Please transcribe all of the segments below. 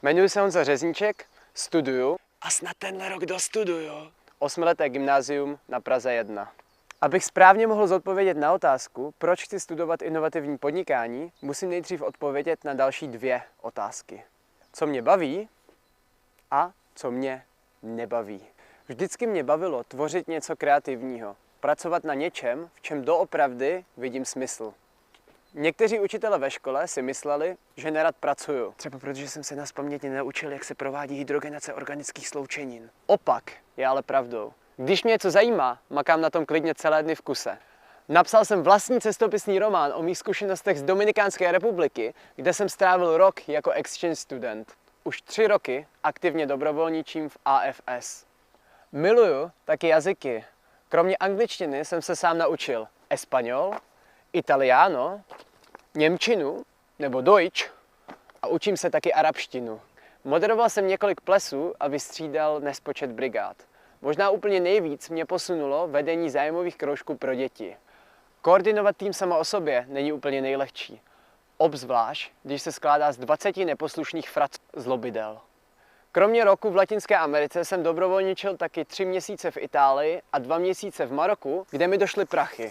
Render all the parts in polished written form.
Jmenuji se Honza Řezníček, studuju a snad tenhle rok dostuduju 8leté gymnázium na Praze 1. Abych správně mohl zodpovědět na otázku, proč chci studovat inovativní podnikání, musím nejdřív odpovědět na další 2 otázky. Co mě baví a co mě nebaví. Vždycky mě bavilo tvořit něco kreativního, pracovat na něčem, v čem doopravdy vidím smysl. Někteří učitelé ve škole si mysleli, že nerad pracuju. Třeba protože jsem se nazpamětně naučil, jak se provádí hydrogenace organických sloučenin. Opak je ale pravdou. Když mě něco zajímá, makám na tom klidně celé dny v kuse. Napsal jsem vlastní cestopisný román o mých zkušenostech z Dominikánské republiky, kde jsem strávil rok jako exchange student. Už 3 roky aktivně dobrovolničím v AFS. Miluju taky jazyky. Kromě angličtiny jsem se sám naučil espanol, italiano, němčinu nebo deutsch a učím se taky arabštinu. Moderoval jsem několik plesů a vystřídal nespočet brigád. Možná úplně nejvíc mě posunulo vedení zájmových kroužků pro děti. Koordinovat tým sama o sobě není úplně nejlehčí. Obzvlášť, když se skládá z 20 neposlušných fraců zlobidel. Kromě roku v Latinské Americe jsem dobrovolničil taky 3 měsíce v Itálii a 2 měsíce v Maroku, kde mi došly prachy.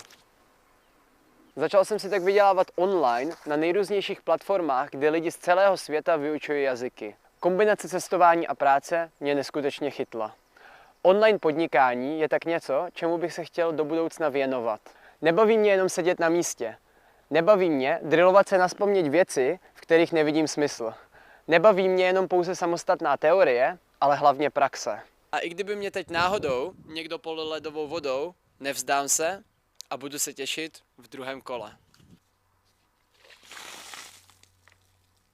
Začal jsem si tak vydělávat online na nejrůznějších platformách, kde lidi z celého světa vyučují jazyky. Kombinace cestování a práce mě neskutečně chytla. Online podnikání je tak něco, čemu bych se chtěl do budoucna věnovat. Nebaví mě jenom sedět na místě. Nebaví mě drillovat se nazpaměť věci, v kterých nevidím smysl. Nebaví mě jenom pouze samostatná teorie, ale hlavně praxe. A i kdyby mě teď náhodou někdo polil ledovou vodou, nevzdám se a budu se těšit v druhém kole.